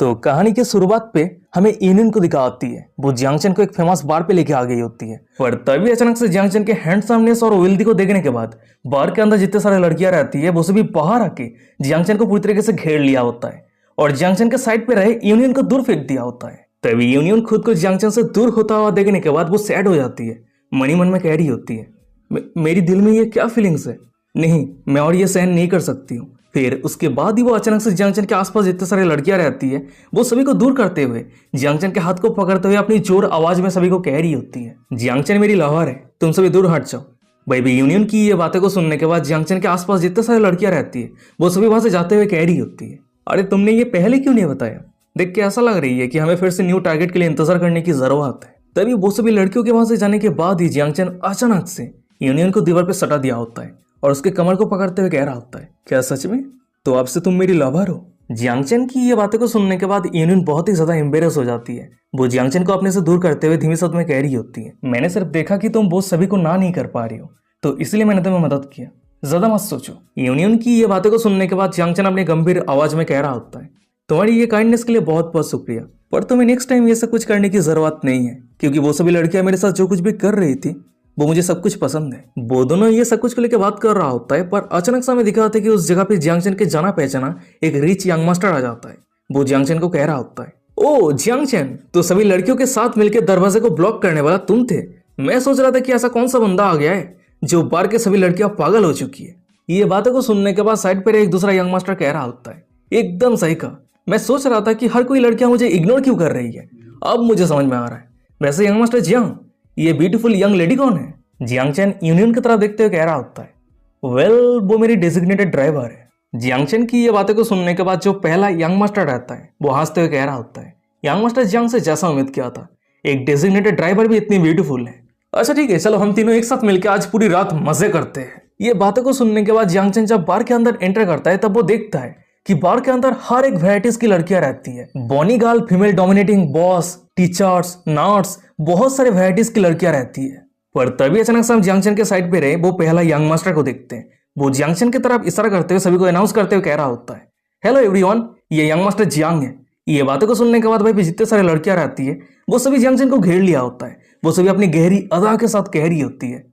तो कहानी के शुरुआत पे हमें यूनियन को दिखाती है। वो जियांगचन को एक फेमस बार पे लेके आ गई होती है, पर तभी अचानक से जियांगचन के हैंडसमनेस और वेल्दी को देखने के बाद बार के अंदर जितने सारे लड़कियां रहती है वो सभी बाहर आके जियांगचन को पूरी तरीके से घेर लिया होता है और जियांगचन के साइड पे रहे यूनियन को दूर फेंक दिया होता है। तभी यूनियन खुद को जियांगचन से दूर होता हुआ देखने के बाद वो सैड हो जाती है। मनी मन में कह रही होती है, मेरी दिल में ये क्या फीलिंग्स है, नहीं मैं और ये सहन नहीं कर सकती हूँ। फिर उसके बाद ही वो अचानक से जियांगचन के आसपास जितने सारे लड़कियां रहती है वो सभी को दूर करते हुए जियांगचन के हाथ को पकड़ते हुए अपनी जोर आवाज में सभी को कह रही होती है, जियांगचन मेरी लवर है, तुम सभी दूर हट जाओ। बेबी यूनियन की ये बातें को सुनने के बाद जियांगचन के आसपास जितने सारे लड़कियां रहती है वो सभी वहां से जाते हुए कह रही होती है, अरे तुमने ये पहले क्यों नहीं बताया, देख के ऐसा लग रही है कि हमें फिर से न्यू टारगेट के लिए इंतजार करने की जरूरत है। तभी वो सभी लड़कियों के वहां से जाने के बाद ही जियांगचन अचानक से यूनियन को दीवार पर सटा दिया होता है और उसके कमर को पकड़ते हुए कह रहा होता है, क्या सच में, तो अब से तुम मेरी लवर हो। जियांगचन की ये बातें को सुनने के बाद यूनियन बहुत ही ज्यादा एम्बेरस हो जाती है। वो जियांगचन को अपने से दूर करते हुए धीमी शब्द में कह रही होती है, मैंने सिर्फ देखा कि तुम बोस सभी को ना नहीं कर पा रही हो तो इसलिए मैंने तुम्हें मदद किया, ज्यादा मत सोचो। यूनियन की ये बातें को सुनने के बाद जियांगचन अपने गंभीर आवाज में कह रहा होता है, तुम्हारी ये काइंडनेस के लिए बहुत बहुत शुक्रिया, पर तुम्हें नेक्स्ट टाइम ये सब कुछ करने की जरूरत नहीं है, क्योंकि वो सभी लड़कियां मेरे साथ जो कुछ भी कर रही थी वो मुझे सब कुछ पसंद है। वो दोनों ये सब कुछ को लेकर बात कर रहा होता है, पर अचानक से हमें दिखाते कि उस जगह पे जियांगचन के जाना पहचाना एक रिच यंग मास्टर आ जाता है। वो जियांगचन को कह रहा होता है, ओ जियांगचन, तो सभी लड़कियों के साथ मिलकर दरवाजे को ब्लॉक करने वाला तुम थे। मैं सोच रहा था कि ऐसा कौन सा बंदा आ गया है जो बार के सभी लड़कियां पागल हो चुकी है। ये बातों को सुनने के बाद साइड पर एक दूसरा यंग मास्टर कह रहा होता है, एकदम सही कहा, मैं सोच रहा था कि हर कोई लड़कियां मुझे इग्नोर क्यों कर रही है, अब मुझे समझ में आ रहा है। वैसे यंग मास्टर जियांग, ये ब्यूटीफुल यंग लेडी कौन है। जियांगचन यूनियन की तरफ देखते हुए कह रहा होता है, वेल वो मेरी डेजिग्नेटेड ड्राइवर है। जियांगचन की ये बातें को सुनने के बाद जो पहला यंग मास्टर रहता है वो हंसते हुए कह रहा होता है, यंग मास्टर जियांग से जैसा उम्मीद किया था, एक डेजिग्नेटेड ड्राइवर भी इतनी ब्यूटीफुल है। अच्छा ठीक है, चलो हम तीनों एक साथ मिलकर आज पूरी रात मजे करते हैं। ये बातें को सुनने के बाद जियांगचन जब बार के अंदर एंटर करता है तब वो देखता है कि बार के अंदर हर एक वैरायटीज की लड़कियां रहती है, bonny girl, female dominating, boss, teachers, nurse, बहुत सारे वैरायटीज की लड़कियां रहती है। पर तभी अचानक से हम जियांगचन के साइड पे रहे वो पहला यंग मास्टर को देखते हैं। वो जियांगचन की तरफ इशारा करते हुए सभी को अनाउंस करते हुए कह रहा होता है, हेलो एवरीवन, ये यंग मास्टर जियांग है। ये बातों को सुनने के बाद भाई जितने सारे लड़कियां रहती है वो सभी जियांगचन को घेर लिया होता है। वो सभी अपनी गहरी अदा के साथ कह रही होती है,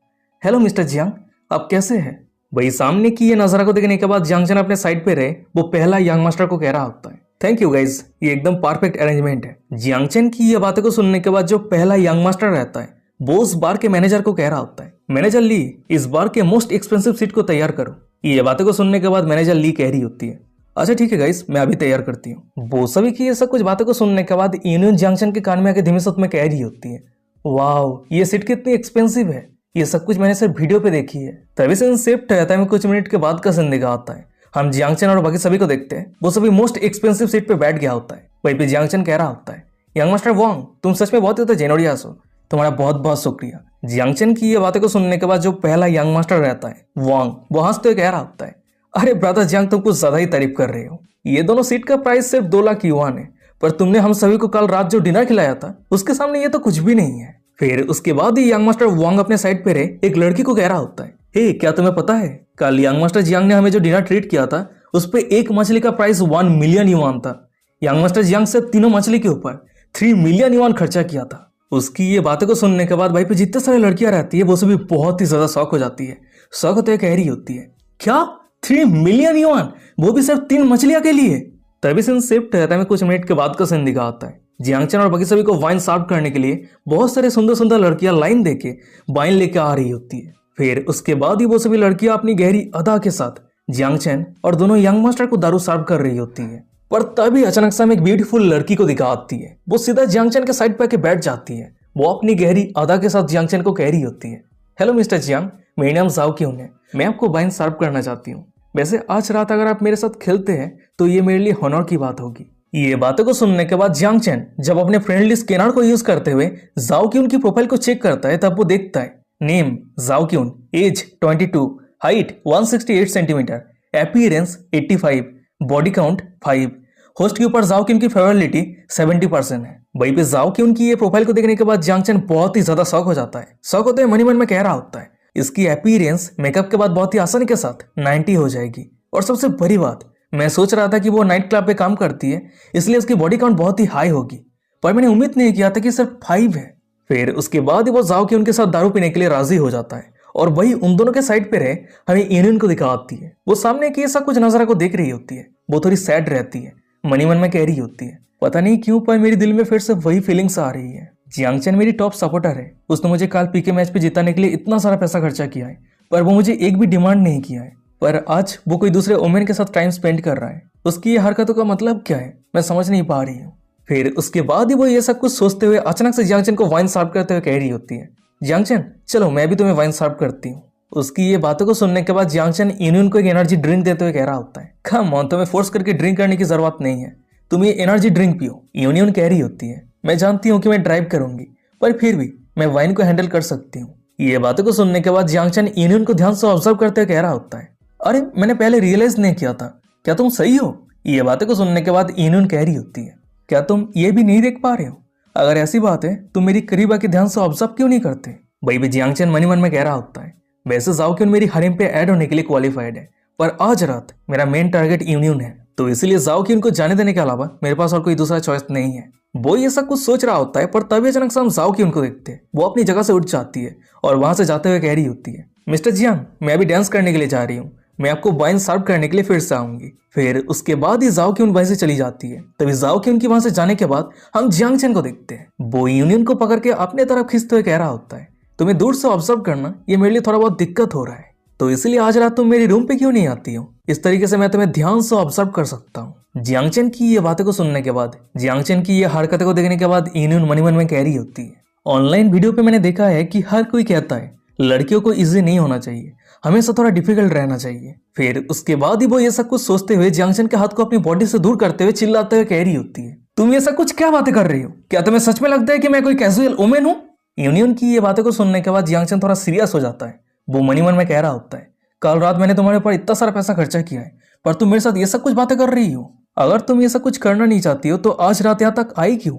हेलो मिस्टर जियांग, आप कैसे हैं। भाई सामने की ये नजारा को देखने के बाद जियांगचन अपने साइड पे रहे वो पहला यंग मास्टर को कह रहा होता है, थैंक यू गाइज, ये एकदम परफेक्ट अरेंजमेंट है। जियांगचन की ये बातें को सुनने के बाद जो पहला यंग मास्टर रहता है वो उस बार के मैनेजर को कह रहा होता है, मैनेजर ली, इस बार के मोस्ट एक्सपेंसिव सीट को तैयार करो। ये बातें को सुनने के बाद मैनेजर ली कह रही होती है, अच्छा ठीक है गाइस, मैं अभी तैयार करती हूँ। वो सभी की ये सब कुछ बातें को सुनने के बाद यूनियन जियांगचन के कान में आके धीमे शब्द में कह रही होती है, वाओ ये सीट कितनी एक्सपेंसिव है, ये सब कुछ मैंने सिर्फ वीडियो पे देखी है। तभी से शिफ्ट रहता है, कुछ मिनट के बाद का सीन दिखा आता है। हम जियांगचन और बाकी सभी को देखते हैं, वो सभी मोस्ट एक्सपेंसिव सीट पे बैठ गया होता है। वहीं पे जियांगचन कह रहा होता है, यंग मास्टर वांग, तुम सच में बहुत ही जेनोरियस हो, तुम्हारा बहुत बहुत शुक्रिया। जियांगचन की ये बातें को सुनने के बाद जो पहला यंग मास्टर रहता है वांग, वो हंसते हुए कह रहा होता है, अरे ब्रदर जियांग, तुम कुछ ज्यादा ही तारीफ कर रहे हो, ये दोनों सीट का प्राइस सिर्फ 2 लाख युआन है, पर तुमने हम सभी को कल रात जो डिनर खिलाया था उसके सामने ये तो कुछ भी नहीं है। फिर उसके बाद ही यंग मास्टर वांग अपने साइड पे रहे एक लड़की को कह रहा होता है, हे क्या तुम्हें पता है, कल यंग मास्टर जियांग ने हमें जो डिनर ट्रीट किया था उस पे एक मछली का प्राइस 1 मिलियन युआन था। यंग मास्टर जियांग से तीनों मछली के ऊपर 3 मिलियन युआन खर्चा किया था। उसकी ये बातें को सुनने के बाद भाई पे जितने सारे लड़कियां रहती है वो सभी बहुत ही ज्यादा शौक हो जाती है। शौक होते कह रही होती है, क्या 3 मिलियन युआन, वो भी सिर्फ 3 मछलियां के लिए। तभी सीन शिफ्ट रहता है, कुछ मिनट के बाद का सीन दिखा आता है। जियांगचन और बाकी सभी को वाइन सर्व करने के लिए बहुत सारे सुंदर सुंदर लड़कियां लाइन देके वाइन लेके आ रही होती है। फिर उसके बाद ही वो सभी लड़कियां अपनी गहरी अदा के साथ जियांगचन और दोनों यंग मास्टर को दारू सर्व कर रही होती है। पर तभी अचानक से हम एक ब्यूटीफुल लड़की को दिखाती है, वो सीधा जियांगचन के साइड पे आके बैठ जाती है। वो अपनी गहरी अदा के साथ जियांगचन को कह रही होती है, हेलो मिस्टर जियांग, मेरा नाम जाओ क्यों है, मैं आपको वाइन सर्व करना चाहती हूँ। वैसे आज रात अगर आप मेरे साथ खेलते हैं तो ये मेरे लिए हॉनर की बात होगी। ये बातों को सुनने के बाद जियांगचन जब अपने फ्रेंडली स्कैनर को यूज करते हुए जाओ क्यून की प्रोफाइल को चेक करता है तब वो देखता है, नेम जाओ क्यून, age 22, height 168 centimetre, appearance 85, body count 5, host के ऊपर जाओ क्यून की फेवरेबिलिटी 70% है। वहीं पे जाओ क्यून की ये प्रोफाइल को देखने के बाद जियांगचन बहुत ही ज्यादा शौक हो जाता है। शौक होते मनी मन में कह रहा होता है, इसकी अपीयरेंस मेकअप के बाद बहुत ही आसानी के साथ 90 हो जाएगी, और सबसे बड़ी बात मैं सोच रहा था कि वो नाइट क्लब पे काम करती है, इसलिए उसकी बॉडी काउंट बहुत ही हाई होगी, पर मैंने उम्मीद नहीं किया था कि सिर्फ 5 है। फिर उसके बाद ही वो जाओ कि उनके साथ दारू पीने के लिए राजी हो जाता है और वही उन दोनों के साइड पे रहे हमें यूनियन को दिखाती है। वो सामने की ऐसा कुछ नजारा को देख रही होती है। वो थोड़ी सैड रहती है, मनी मन में कह रही होती है, पता नहीं क्यों पर मेरे दिल में फिर से वही फीलिंग्स आ रही है। जियांगचन मेरी टॉप सपोर्टर है, उसने मुझे कल पीके मैच पे जिताने के लिए इतना सारा पैसा खर्चा किया है, पर वो मुझे एक भी डिमांड नहीं किया है। पर आज वो कोई दूसरे वुमेन के साथ टाइम स्पेंड कर रहा है। उसकी ये हरकतों का मतलब क्या है, मैं समझ नहीं पा रही हूँ। फिर उसके बाद ही वो ये सब कुछ सोचते हुए अचानक से जियांगचन को वाइन सर्व करते हुए कह रही होती है, जियांगचन चलो मैं भी तुम्हें वाइन सर्व करती हूँ। उसकी ये बातों को सुनने के बाद जियांगचन यूनियन को एक एनर्जी ड्रिंक देते हुए कह रहा होता है, कम ऑन, तुम्हें फोर्स करके ड्रिंक करने की जरूरत नहीं है, तुम ये एनर्जी ड्रिंक पियो। यूनियन कह रही होती है, मैं जानती हूँ कि मैं ड्राइव करूंगी, पर फिर भी मैं वाइन को हैंडल कर सकती हूँ। ये बातों को सुनने के बाद जियांगचन यूनियन को ध्यान से ऑब्जर्व करते हुए कह रहा होता है, अरे मैंने पहले रियलाइज नहीं किया था, क्या तुम सही हो? ये बातें को सुनने के बाद यूनियन कह रही होती है, क्या तुम ये भी नहीं देख पा रहे हो? अगर ऐसी बात है तुम मेरी करीब आके ध्यान से ऑब्जर्व क्यों नहीं करते? भाई भी जियांगचन मनी मन में कह रहा होता है, वैसे जाओ कि मेरी हरीम पे ऐड होने के लिए क्वालिफाइड है, पर आज रात मेरा मेन टारगेट यूनियन है, तो इसीलिए जाओ कि उनको जाने देने के अलावा मेरे पास और कोई दूसरा चॉइस नहीं है। वो ये सब कुछ सोच रहा होता है, पर तभी अचानक से हम जाओ कि उनको देखते हैं। वो अपनी जगह से उठ जाती है और वहां से जाते हुए कह रही होती है, मिस्टर जियांग मैं अभी डांस करने के लिए जा रही हूँ, मैं आपको वाइन सर्व करने के लिए फिर से आऊंगी। फिर उसके बाद ही जाओ कि उन वहीं से चली जाती है। तभी जाओ कि उनकी वहां से जाने के बाद हम जियांगचन को देखते हैं। वो यूनियन को पकड़ के अपने तरफ खींचते हुए कह रहा होता है, तुम्हें दूर से ऑब्जर्व करना ये मेरे लिए थोड़ा बहुत दिक्कत हो रहा है, तो इसलिए आज रात तुम मेरी रूम पे क्यों नहीं आती हो? इस तरीके से मैं तुम्हें ध्यान से ऑब्जर्व कर सकता हूँ। जियांगचन की ये बातें को सुनने के बाद, जियांगचन की ये हरकतें को देखने के बाद यूनियन मनी मन में कह रही होती है, ऑनलाइन वीडियो पे मैंने देखा है कि हर कोई कहता है लड़कियों को इजी नहीं होना चाहिए, हमेशा थोड़ा डिफिकल्ट रहना चाहिए। फिर उसके बाद ही वो ये सब कुछ सोचते हुए जियांगचन के हाथ को अपनी बॉडी से दूर करते हुए चिल्लाते हुए कह रही होती है, तुम ये सब कुछ क्या बातें कर रही हो? क्या तुम्हें सच में लगता है कि मैं कोई कैजुअल वुमेन हूँ? यूनियन की ये बातें को सुनने के बाद जियांगचन थोड़ा सीरियस हो जाता है। वो मनी मन में कह रहा होता है, कल रात मैंने तुम्हारे ऊपर इतना सारा पैसा खर्चा किया है, पर तुम मेरे साथ ये सब कुछ बातें कर रही हो। अगर तुम ये सब कुछ करना नहीं चाहती हो तो आज रात यहाँ तक आई क्यों?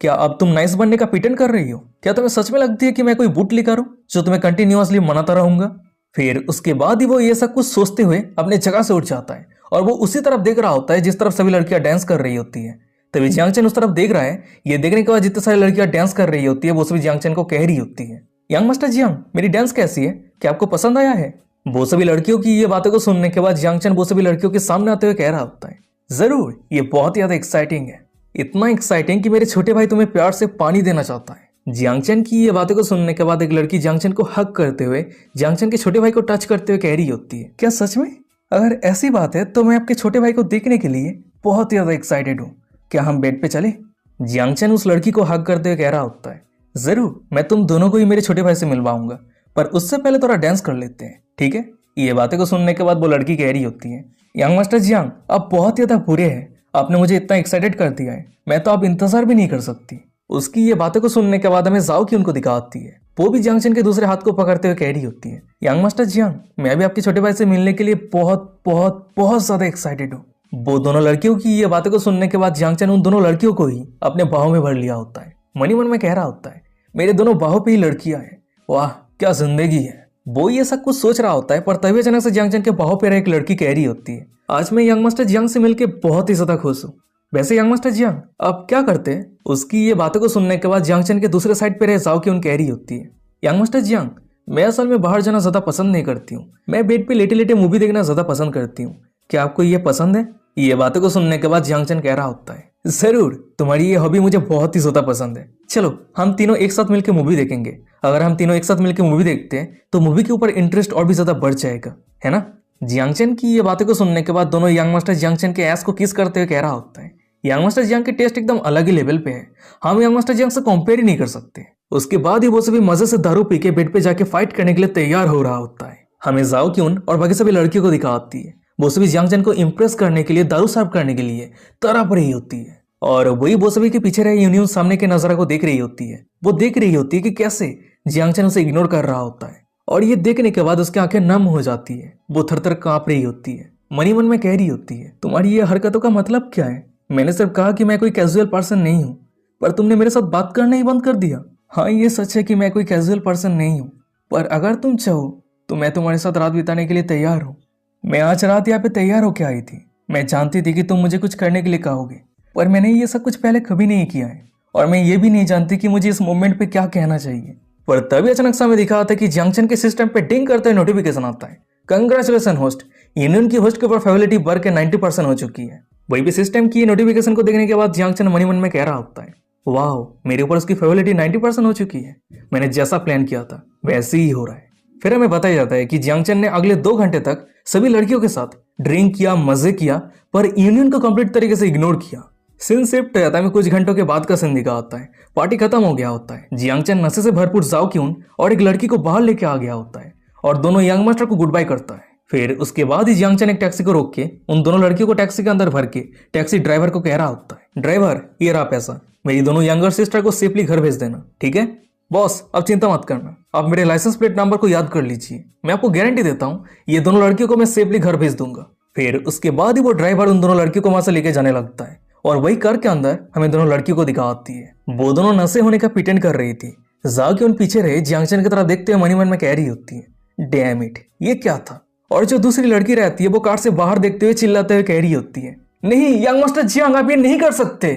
क्या अब तुम नाइस बनने का पिटेंड कर रही हो? क्या तुम्हें सच में लगती है कि मैं कोई बूट लेकर हूं जो तुम्हें कंटिन्यूअसली मनाता रहूंगा? फिर उसके बाद ही वो ये सब कुछ सोचते हुए अपने जगह से उठ जाता है और वो उसी तरफ देख रहा होता है जिस तरफ सभी लड़कियां डांस कर रही होती है। तभी जियांगचन उस तरफ देख रहा है। ये देखने के बाद जितनी सारी लड़कियां डांस कर रही होती है वो सभी जियांगचन को कह रही होती है, यंग मास्टर जियांग मेरी डांस कैसी है, क्या आपको पसंद आया है? वो सभी लड़कियों की ये बातों को सुनने के बाद जियांगचन वो सभी लड़कियों के सामने आते हुए कह रहा होता है, जरूर, ये बहुत ज्यादा एक्साइटिंग है, इतना एक्साइटिंग कि मेरे छोटे भाई तुम्हें प्यार से पानी देना चाहता है। जियांगचन की ये बातों को सुनने के बाद एक लड़की जियांगचन को हक करते हुए जियांगचन के छोटे भाई को टच करते हुए कह रही होती है, क्या सच में? अगर ऐसी बात है तो मैं आपके छोटे भाई को देखने के लिए बहुत ज्यादा एक्साइटेड हूँ, क्या हम बेड पे चले? जियांगचन उस लड़की को हक करते हुए कह रहा होता है, जरूर, मैं तुम दोनों को ही मेरे छोटे भाई से मिलवाऊंगा, पर उससे पहले थोड़ा डांस कर लेते हैं, ठीक है? ये बातें को सुनने के बाद वो लड़की कह रही होती है, यंग मास्टर जियांग आप बहुत ज्यादा बुरे हैं, आपने मुझे इतना एक्साइटेड कर दिया है, मैं तो अब इंतजार भी नहीं कर सकती। उसकी ये बातें को सुनने के बाद हमें जाओ की उनको दिखाती है। वो भी जियांगचन के दूसरे हाथ को पकड़ते हुए कह रही होती है, यंग मास्टर जियांग मैं भी आपके छोटे भाई से मिलने के लिए बहुत बहुत बहुत ज्यादा एक्साइटेड हूँ। वो दोनों लड़कियों की ये बातें को सुनने के बाद जियांगचन उन दोनों लड़कियों को ही अपने बाहों में भर लिया होता है। मनी मन में कह रहा होता है, मेरे दोनों बाहों पे ही लड़कियां हैं, वाह क्या जिंदगी है। वो ये सब कुछ सोच रहा होता है, पर तभी अचानक से जियांगचन के बाहों पे एक लड़की कह रही होती है, आज मैं यंग मास्टर जियांग से मिलकर बहुत ही ज्यादा खुश हूँ। वैसे यंग मास्टर जियांग आप क्या करते हैं? उसकी ये बातों को सुनने के बाद जियांगचन के दूसरे साइड पे रहे जाओ की उन कह रही होती है, यंग मास्टर जियांग मैं असल में बाहर जाना ज्यादा पसंद नहीं करती हूँ, मैं बेड पे लेटे लेटे मूवी देखना ज्यादा पसंद करती हूँ, क्या आपको ये पसंद है? ये बातों को सुनने के बाद जियांगचन कह रहा होता है, जरूर, तुम्हारी ये हॉबी मुझे बहुत ही ज्यादा पसंद है, चलो हम तीनों एक साथ मिलकर मूवी देखेंगे। अगर हम तीनों एक साथ मिलकर मूवी देखते हैं तो मूवी के ऊपर इंटरेस्ट और भी ज्यादा बढ़ जाएगा, है ना? जियांगचन की ये बातें को सुनने के बाद दोनों यंग मास्टर जियांगचन के ऐस को किस करते हुए कह रहा होता है, यंग मास्टर जियांग के टेस्ट एकदम अलग ही लेवल पे है, हम यंग मास्टर जियांग से कंपेयर ही नहीं कर सकते। उसके बाद ही वो सभी मजे से दारू पी के बेड पे जाके फाइट करने के लिए तैयार हो रहा होता है। हमें जाओ क्यून और बाकी सभी लड़कियों को दिखाती है, वो सभी जियांगचन को इम्प्रेस करने के लिए दारू सर्व करने के लिए तड़प रही होती है, और वही वो सभी के पीछे रहे यूनियन सामने के नजारा को देख रही होती है। वो देख रही होती है कि कैसे जियांगचन उसे इग्नोर कर रहा होता है, और ये देखने के बाद उसकी आंखें नम हो जाती है, वो थर-थर कांप रही होती है। मनी मन में कह रही होती है, तुम्हारी ये हरकतों का मतलब क्या है? मैंने सिर्फ कहा कि मैं कोई कैजुअल पर्सन नहीं हूँ, पर तुमने मेरे साथ बात करना ही बंद कर दिया। हाँ ये सच है कि मैं कोई कैजुअल पर्सन नहीं हूँ, पर अगर तुम चाहो तो मैं तुम्हारे साथ रात बिताने के लिए तैयार हूँ। मैं आज रात यहाँ पे तैयार होके आई थी, मैं जानती थी कि तुम मुझे कुछ करने के लिए कहोगे, पर मैंने ये सब कुछ पहले कभी नहीं किया है और मैं ये भी नहीं जानती कि मुझे इस मोमेंट पे क्या कहना चाहिए। पर तभी अचानक से हमें दिखा आता है कि जंक्शन के सिस्टम पे डिंग करते हुए नोटिफिकेशन आता है, कंग्रेचुलेसन होस्ट, यूनियन की होस्ट के ऊपर फेवलिटी बढ़ के 90% हो चुकी है। वही भी सिस्टम की नोटिफिकेशन को देखने के बाद जंक्शन मनी मन में कह रहा होता है, वाह, मेरे ऊपर उसकी फेवलिटी 90% हो चुकी है। मैंने जैसा प्लान किया था वैसे ही हो रहा है। फिर हमें बताया जाता है कि जंक्शन ने अगले 2 घंटे तक सभी लड़कियों के साथ ड्रिंक किया, मजे किया, पर यूनियन को कंप्लीट तरीके से इग्नोर किया। सीन शिफ्ट जाता है, कुछ घंटों के बाद का सीन दिखा होता है। पार्टी खत्म हो गया होता है। जियांगचन नशे से भरपूर जाओ क्यून और एक लड़की को बाहर लेके आ गया होता है और दोनों यंग मास्टर को गुड बाय करता है। फिर उसके बाद ही जियांगचन एक टैक्सी को रोक के उन दोनों लड़कियों को टैक्सी के अंदर भर के टैक्सी ड्राइवर को कह रहा होता है, ड्राइवर ये रहा पैसा, मेरी दोनों यंगर सिस्टर को सेफली घर भेज देना, ठीक है? बॉस अब चिंता मत करना, आप मेरे लाइसेंस प्लेट नंबर को याद कर लीजिए, मैं आपको गारंटी देता हूँ ये दोनों लड़कियों को मैं सेफली घर भेज दूंगा। फिर उसके बाद ही वो ड्राइवर उन दोनों लड़कियों को वहां से लेके जाने लगता है और वही कार के अंदर हमें दोनों लड़कियों को दिखा आती है। वो दोनों नशे होने का पिटेंड कर रही थी। जाओ के उन पीछे रहे जियांगचन की तरफ देखते हुए मनी मन में कह रही होती है, डैम इट, ये क्या था? और जो दूसरी लड़की रहती है वो कार से बाहर देखते हुए चिल्लाते हुए कह रही होती है, नहीं यंग मास्टर जियांग, आप ये नहीं कर सकते।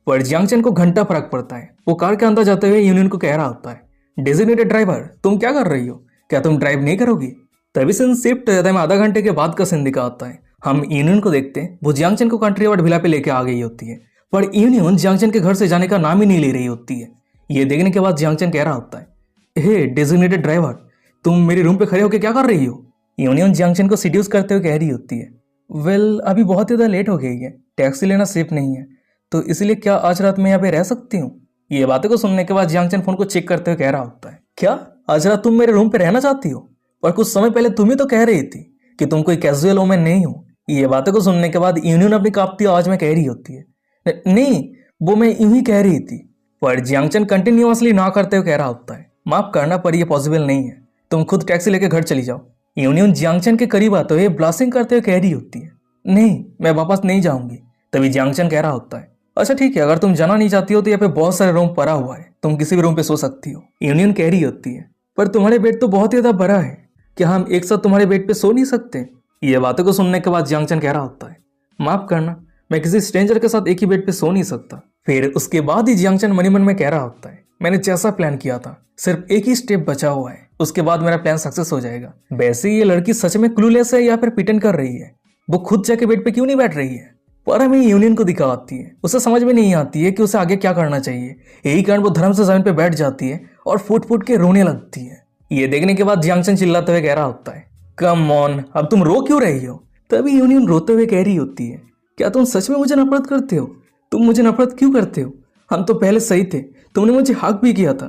पर जियांगचन को घंटा फर्क पड़ता है। वो कार के अंदर जाते हुए यूनियन को कह रहा होता है, डेजिग्नेटेड ड्राइवर तुम क्या कर रही हो, क्या तुम ड्राइव नहीं करोगी? तभी सीन शिफ्ट हो जाता है। आधा घंटे के बाद का सीन दिखा आता है। हम यूनियन को देखते हैं, वो जियांगचन को कंट्री वार्ड विला पे लेके आ गई होती है, पर यूनियन जियांगचन के घर से जाने का नाम ही नहीं ले रही होती है। ये देखने के बाद जियांगचन कह रहा होता है, हे डेजिग्नेटेड ड्राइवर, तुम मेरे रूम पे खड़े होकर क्या कर रही हो? यूनियन जियांगचन को सीड्यूस करते हुए कह रही होती है, वेल अभी बहुत ज़्यादा लेट हो गई है, टैक्सी लेना सेफ नहीं है, तो इसलिए क्या आज रात में यहाँ पे रह सकती हूँ? ये बातें को सुनने के बाद जियांगचन फोन को चेक करते हुए कह रहा होता है, क्या आज रात तुम मेरे रूम पे रहना चाहती हो? पर कुछ समय पहले तुम ही तो कह रही थी कि तुम कोई कैजुअल वोमेन नहीं हो। ये बातें को सुनने के बाद यूनियन अपनी कांपती आवाज में कह रही होती है, नहीं वो मैं यूं ही कह रही थी। पर जियांगचन कंटिन्यूअसली ना करते हुए कह रहा होता है, माफ करना पर यह पॉसिबल नहीं है, तुम खुद टैक्सी लेकर घर चली जाओ। यूनियन जियांगचन के करीब आते हुए ब्लास्टिंग करते हुए कह रही होती है, नहीं मैं वापस नहीं जाऊंगी। तभी जियांगचन कह रहा होता है, अच्छा ठीक है, अगर तुम जाना नहीं चाहती हो तो यहाँ पे बहुत सारे रूम पड़ा हुआ है, तुम किसी भी रूम पे सो सकती हो। यूनियन कह रही होती है, पर तुम्हारे बेड तो बहुत ही ज्यादा बड़ा है, क्या हम एक साथ तुम्हारे बेड पे सो नहीं सकते? ये बातों को सुनने के बाद जियांगचन कह रहा होता है, माफ करना मैं किसी स्ट्रेंजर के साथ एक ही बेड पे सो नहीं सकता। फिर उसके बाद ही जियांगचन मनी मन में कह रहा होता है, मैंने जैसा प्लान किया था सिर्फ एक ही स्टेप बचा हुआ है, उसके बाद मेरा प्लान सक्सेस हो जाएगा। वैसे ये लड़की सच में क्लूलेस है या फिर पिटेंड कर रही है? वो खुद जाके बेड पे क्यों नहीं बैठ रही है? पर हमें यूनियन को दिखा आती है, उसे समझ में नहीं आती है कि उसे आगे क्या करना चाहिए। यही कारण वो धर्म से जमीन पे बैठ जाती है और फुट फुट के रोने लगती है। ये देखने के बाद जियांगचन चिल्लाते हुए कह रहा होता है, कम ऑन, अब तुम रो क्यों रही हो? तभी यूनियन रोते हुए कह रही होती है, क्या तुम सच में मुझे नफरत करते हो? तुम मुझे नफरत क्यों करते हो? हम तो पहले सही थे, तुमने मुझे हक भी किया था,